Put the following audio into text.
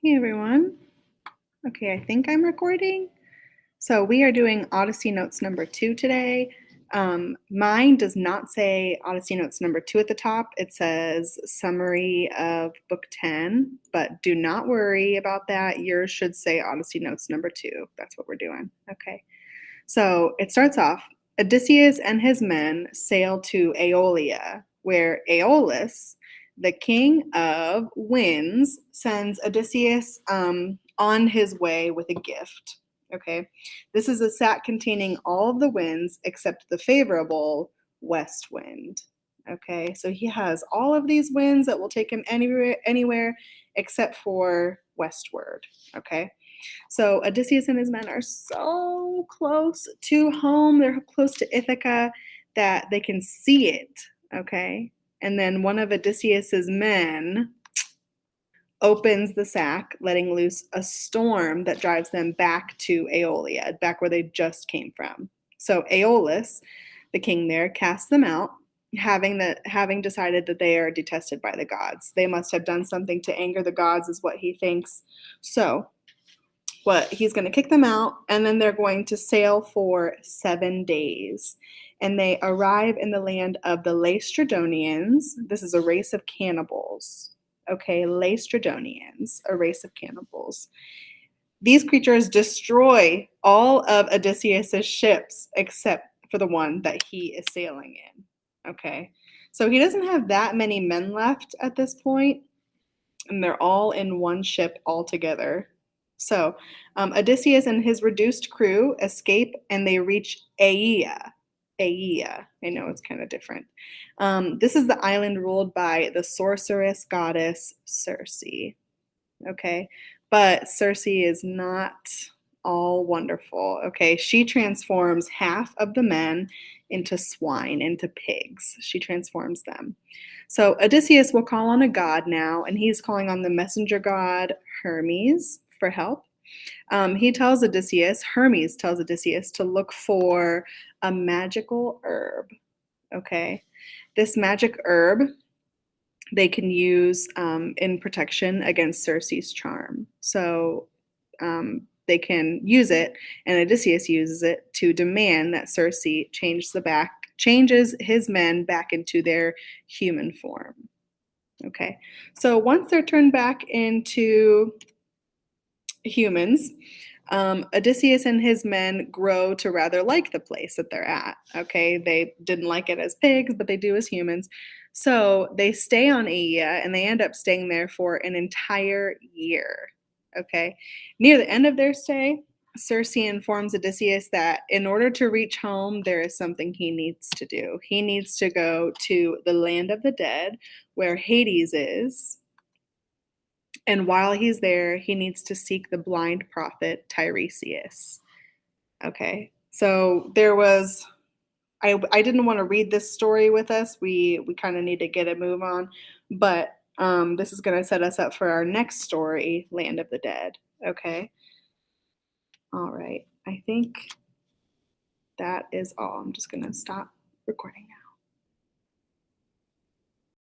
Hey everyone. Okay, I think I'm recording. So we are doing Odyssey Notes number 2 today. Mine does not say Odyssey Notes number 2 at the top. It says summary of book 10, but do not worry about that. Yours should say Odyssey Notes number 2. That's what we're doing. Okay. So it starts off, Odysseus and his men sail to Aeolia, where Aeolus, the king of winds, sends Odysseus on his way with a gift. Okay, this is a sack containing all of the winds except the favorable west wind. Okay, so he has all of these winds that will take him anywhere except for westward. Okay, so Odysseus and his men are so close to home. They're close to Ithaca that they can see it. Okay. And then one of Odysseus's men opens the sack, letting loose a storm that drives them back to Aeolia, back where they just came from. So Aeolus, the king there, casts them out, having decided that they are detested by the gods. They must have done something to anger the gods, is what he thinks. So he's going to kick them out, and then they're going to sail for 7 days. And they arrive in the land of the Laestradonians. This is a race of cannibals. Okay, Laestradonians, a race of cannibals. These creatures destroy all of Odysseus's ships except for the one that he is sailing in. Okay, so he doesn't have that many men left at this point, and they're all in one ship all together. So Odysseus and his reduced crew escape, and they reach Aea. Aea. I know it's kind of different. This is the island ruled by the sorceress goddess Circe. Okay, but Circe is not all wonderful. Okay, she transforms half of the men into swine, into pigs. She transforms them. So Odysseus will call on a god now, and he's calling on the messenger god Hermes for help. Hermes tells Odysseus to look for a magical herb. Okay, this magic herb they can use in protection against Circe's charm. So they can use it, and Odysseus uses it to demand that Circe changes his men back into their human form. Okay, so once they're turned back into humans, Odysseus and his men grow to rather like the place that they're at. Okay, they didn't like it as pigs, but they do as humans. So they stay on Aea, and they end up staying there for an entire year. Okay, near the end of their stay, Circe informs Odysseus that in order to reach home, there is something he needs to do. He needs to go to the land of the dead, where Hades is. And while he's there, he needs to seek the blind prophet Tiresias. Okay, so I didn't want to read this story with us. We kind of need to get a move on, but this is going to set us up for our next story, Land of the Dead. Okay. All right. I think that is all. I'm just going to stop recording now.